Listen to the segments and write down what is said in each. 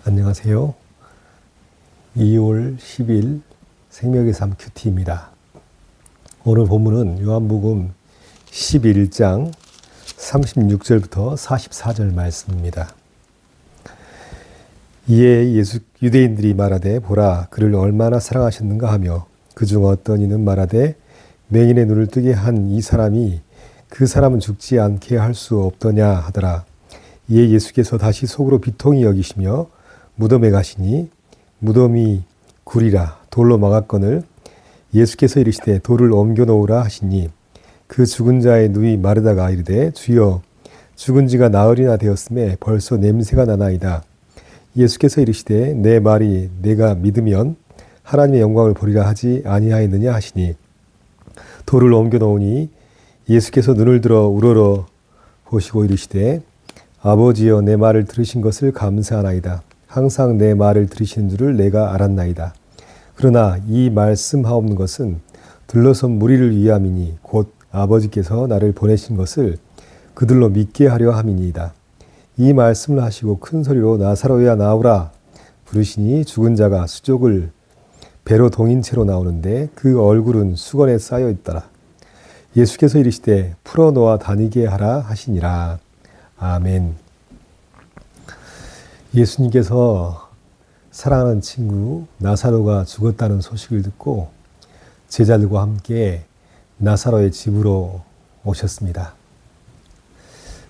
안녕하세요. 2월 10일 생명의 삶 큐티입니다. 오늘 본문은 요한복음 11장 36절부터 44절 말씀입니다. 이에 유대인들이 말하되 보라 그를 얼마나 사랑하셨는가 하며 그중 어떤 이는 말하되 맹인의 눈을 뜨게 한 이 사람이 그 사람은 죽지 않게 할 수 없더냐 하더라. 이에 예수께서 다시 속으로 비통히 여기시며 무덤에 가시니 무덤이 굴이라 돌로 막았거늘 예수께서 이르시되 돌을 옮겨 놓으라 하시니 그 죽은 자의 눈이 마르다가 이르되 주여 죽은 지가 나흘이나 되었음에 벌써 냄새가 나나이다. 예수께서 이르시되 내 말이 내가 믿으면 하나님의 영광을 보리라 하지 아니하였느냐 하시니 돌을 옮겨 놓으니 예수께서 눈을 들어 우러러 보시고 이르시되 아버지여 내 말을 들으신 것을 감사하나이다. 항상 내 말을 들으시는 줄을 내가 알았나이다. 그러나 이 말씀하옵는 것은 둘러선 무리를 위함이니 곧 아버지께서 나를 보내신 것을 그들로 믿게 하려 함이니이다. 이 말씀을 하시고 큰 소리로 나사로야 나오라 부르시니 죽은 자가 수족을 배로 동인 채로 나오는데 그 얼굴은 수건에 쌓여 있더라. 예수께서 이르시되 풀어놓아 다니게 하라 하시니라. 아멘. 예수님께서 사랑하는 친구 나사로가 죽었다는 소식을 듣고 제자들과 함께 나사로의 집으로 오셨습니다.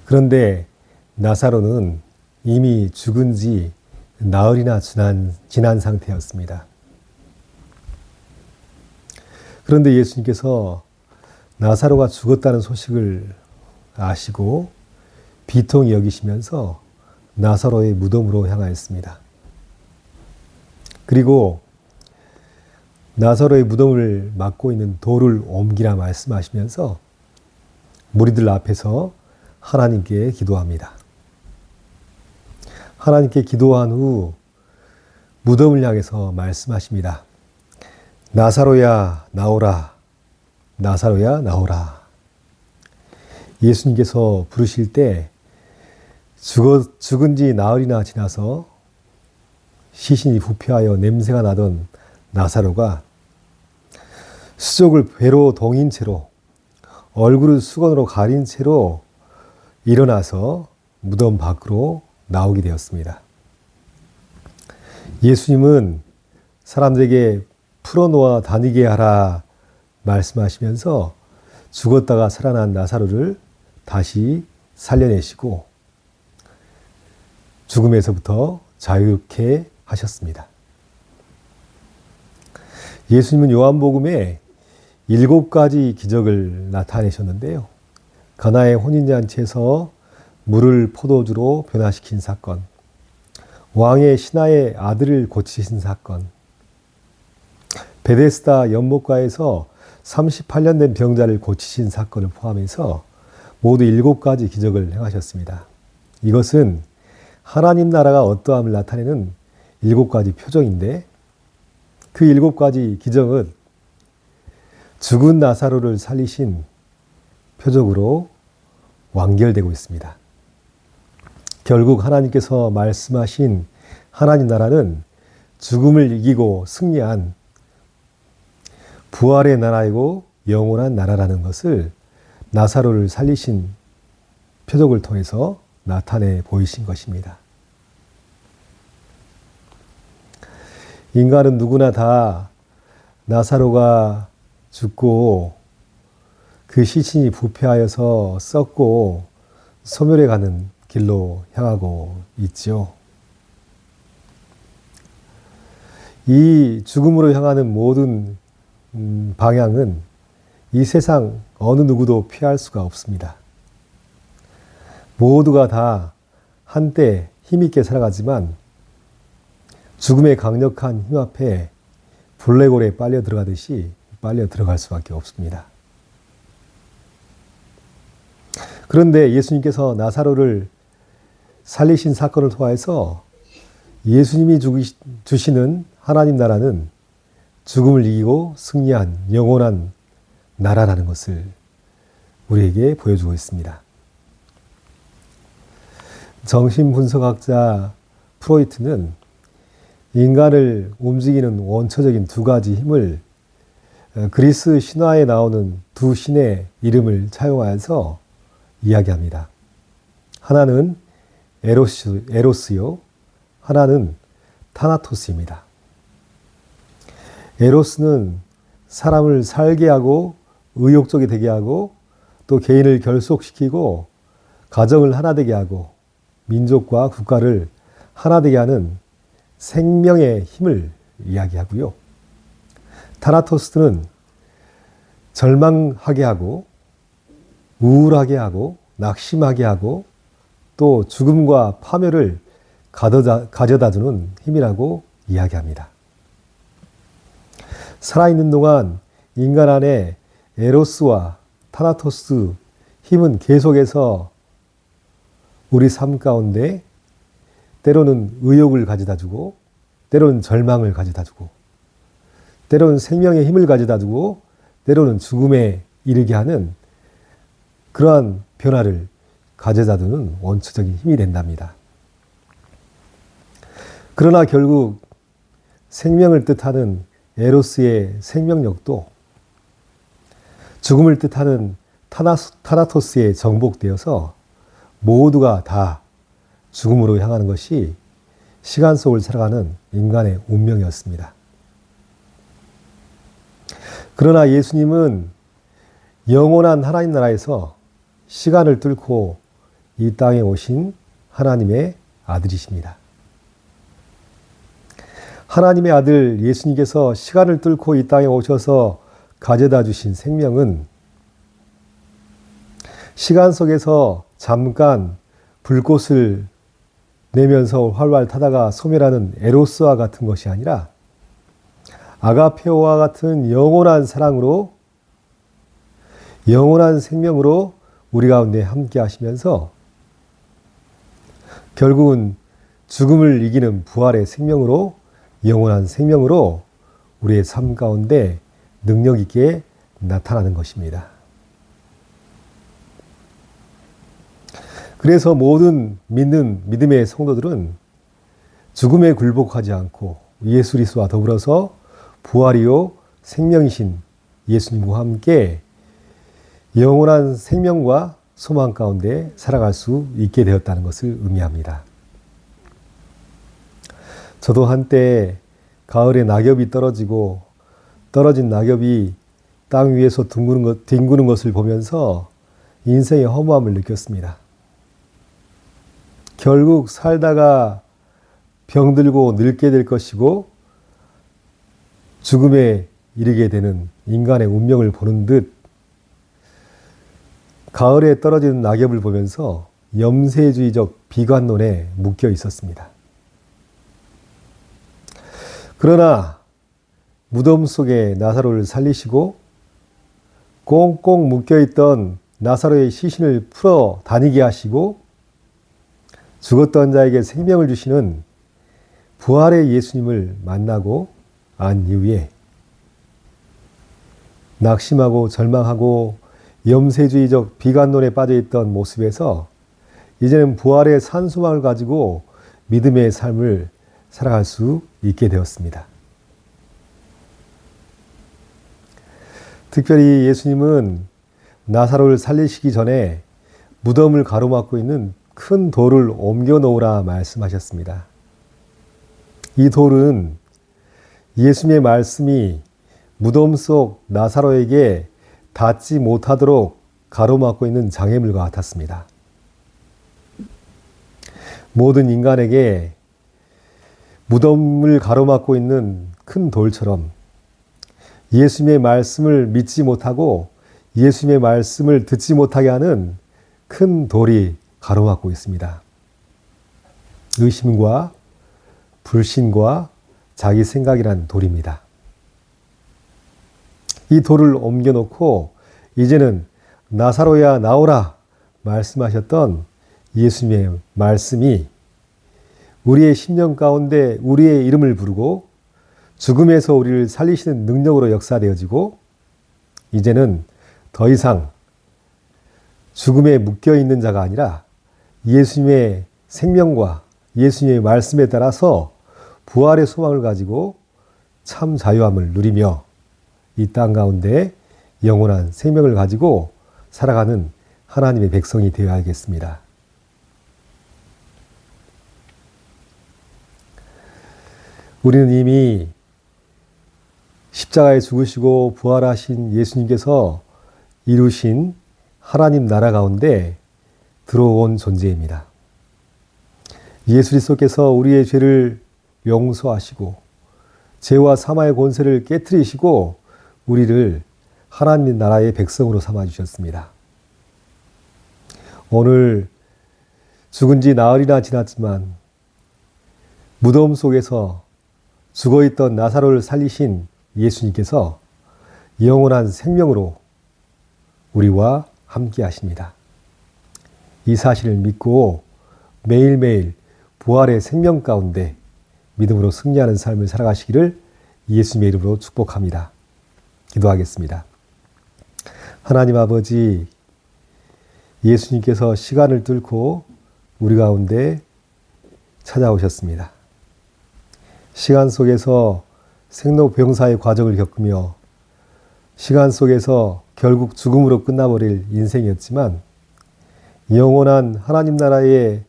그런데 나사로는 이미 죽은 지 나흘이나 지난 상태였습니다. 그런데 예수님께서 나사로가 죽었다는 소식을 아시고 비통히 여기시면서 나사로의 무덤으로 향하였습니다. 그리고 나사로의 무덤을 막고 있는 돌을 옮기라 말씀하시면서 무리들 앞에서 하나님께 기도합니다. 하나님께 기도한 후 무덤을 향해서 말씀하십니다. 나사로야 나오라. 나사로야 나오라. 예수님께서 부르실 때 죽은 지 나흘이나 지나서 시신이 부패하여 냄새가 나던 나사로가 수족을 배로 동인 채로 얼굴을 수건으로 가린 채로 일어나서 무덤 밖으로 나오게 되었습니다. 예수님은 사람들에게 풀어놓아 다니게 하라 말씀하시면서 죽었다가 살아난 나사로를 다시 살려내시고 죽음에서부터 자유케 하셨습니다. 예수님은 요한복음에 7가지 기적을 나타내셨는데요. 가나의 혼인잔치에서 물을 포도주로 변화시킨 사건, 왕의 신하의 아들을 고치신 사건, 베데스다 연못가에서 38년 된 병자를 고치신 사건을 포함해서 모두 7가지 기적을 행하셨습니다. 이것은 하나님 나라가 어떠함을 나타내는 7가지 표적인데 그 7가지 기적은 죽은 나사로를 살리신 표적으로 완결되고 있습니다. 결국 하나님께서 말씀하신 하나님 나라는 죽음을 이기고 승리한 부활의 나라이고 영원한 나라라는 것을 나사로를 살리신 표적을 통해서 나타내 보이신 것입니다. 인간은 누구나 다 나사로가 죽고 그 시신이 부패하여서 썩고 소멸해 가는 길로 향하고 있죠. 이 죽음으로 향하는 모든 방향은 이 세상 어느 누구도 피할 수가 없습니다. 모두가 다 한때 힘있게 살아가지만 죽음의 강력한 힘 앞에 블랙홀에 빨려 들어가듯이 빨려 들어갈 수밖에 없습니다. 그런데 예수님께서 나사로를 살리신 사건을 통해서 예수님이 주시는 하나님 나라는 죽음을 이기고 승리한 영원한 나라라는 것을 우리에게 보여주고 있습니다. 정신분석학자 프로이트는 인간을 움직이는 원초적인 두 가지 힘을 그리스 신화에 나오는 두 신의 이름을 차용하여서 이야기합니다. 하나는 에로스요, 하나는 타나토스입니다. 에로스는 사람을 살게 하고 의욕적이 되게 하고 또 개인을 결속시키고 가정을 하나 되게 하고 민족과 국가를 하나 되게 하는 생명의 힘을 이야기하고요. 타나토스는 절망하게 하고 우울하게 하고 낙심하게 하고 또 죽음과 파멸을 가져다 주는 힘이라고 이야기합니다. 살아있는 동안 인간 안에 에로스와 타나토스 힘은 계속해서 우리 삶 가운데 때로는 의욕을 가져다 주고 때로는 절망을 가져다 주고 때로는 생명의 힘을 가져다 주고 때로는 죽음에 이르게 하는 그러한 변화를 가져다 두는 원초적인 힘이 된답니다. 그러나 결국 생명을 뜻하는 에로스의 생명력도 죽음을 뜻하는 타나토스에 정복되어서 모두가 다 죽음으로 향하는 것이 시간 속을 살아가는 인간의 운명이었습니다. 그러나 예수님은 영원한 하나님 나라에서 시간을 뚫고 이 땅에 오신 하나님의 아들이십니다. 하나님의 아들 예수님께서 시간을 뚫고 이 땅에 오셔서 가져다 주신 생명은 시간 속에서 잠깐 불꽃을 내면서 활활 타다가 소멸하는 에로스와 같은 것이 아니라 아가페오와 같은 영원한 사랑으로 영원한 생명으로 우리 가운데 함께 하시면서 결국은 죽음을 이기는 부활의 생명으로 영원한 생명으로 우리의 삶 가운데 능력 있게 나타나는 것입니다. 그래서 모든 믿는 믿음의 성도들은 죽음에 굴복하지 않고 예수 그리스도와 더불어서 부활이요 생명이신 예수님과 함께 영원한 생명과 소망 가운데 살아갈 수 있게 되었다는 것을 의미합니다. 저도 한때 가을에 낙엽이 떨어지고 떨어진 낙엽이 땅 위에서 뒹구는 것을 보면서 인생의 허무함을 느꼈습니다. 결국 살다가 병들고 늙게 될 것이고 죽음에 이르게 되는 인간의 운명을 보는 듯 가을에 떨어지는 낙엽을 보면서 염세주의적 비관론에 묶여 있었습니다. 그러나 무덤 속에 나사로를 살리시고 꽁꽁 묶여있던 나사로의 시신을 풀어 다니게 하시고 죽었던 자에게 생명을 주시는 부활의 예수님을 만나고 안 이후에 낙심하고 절망하고 염세주의적 비관론에 빠져있던 모습에서 이제는 부활의 산소망을 가지고 믿음의 삶을 살아갈 수 있게 되었습니다. 특별히 예수님은 나사로를 살리시기 전에 무덤을 가로막고 있는 큰 돌을 옮겨 놓으라 말씀하셨습니다. 이 돌은 예수님의 말씀이 무덤 속 나사로에게 닿지 못하도록 가로막고 있는 장애물과 같았습니다. 모든 인간에게 무덤을 가로막고 있는 큰 돌처럼 예수님의 말씀을 믿지 못하고 예수님의 말씀을 듣지 못하게 하는 큰 돌이 가로막고 있습니다. 의심과 불신과 자기 생각이란 돌입니다. 이 돌을 옮겨놓고 이제는 나사로야 나오라 말씀하셨던 예수님의 말씀이 우리의 심령 가운데 우리의 이름을 부르고 죽음에서 우리를 살리시는 능력으로 역사되어지고 이제는 더 이상 죽음에 묶여있는 자가 아니라 예수님의 생명과 예수님의 말씀에 따라서 부활의 소망을 가지고 참 자유함을 누리며 이 땅 가운데 영원한 생명을 가지고 살아가는 하나님의 백성이 되어야겠습니다. 우리는 이미 십자가에 죽으시고 부활하신 예수님께서 이루신 하나님 나라 가운데 들어온 존재입니다. 예수 그리스도께서 우리의 죄를 용서하시고 죄와 사망의 권세를 깨트리시고 우리를 하나님 나라의 백성으로 삼아주셨습니다. 오늘 죽은 지 나흘이나 지났지만 무덤 속에서 죽어있던 나사로를 살리신 예수님께서 영원한 생명으로 우리와 함께 하십니다. 이 사실을 믿고 매일매일 부활의 생명 가운데 믿음으로 승리하는 삶을 살아가시기를 예수님의 이름으로 축복합니다. 기도하겠습니다. 하나님 아버지, 예수님께서 시간을 뚫고 우리 가운데 찾아오셨습니다. 시간 속에서 생로병사의 과정을 겪으며 시간 속에서 결국 죽음으로 끝나버릴 인생이었지만 영원한 하나님 나라의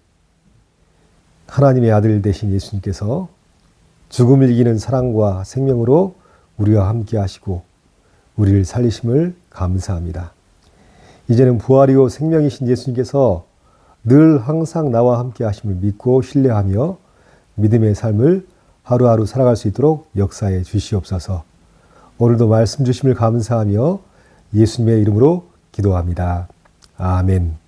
하나님의 아들 되신 예수님께서 죽음을 이기는 사랑과 생명으로 우리와 함께 하시고 우리를 살리심을 감사합니다. 이제는 부활이요 생명이신 예수님께서 늘 항상 나와 함께 하심을 믿고 신뢰하며 믿음의 삶을 하루하루 살아갈 수 있도록 역사해 주시옵소서. 오늘도 말씀 주심을 감사하며 예수님의 이름으로 기도합니다. 아멘.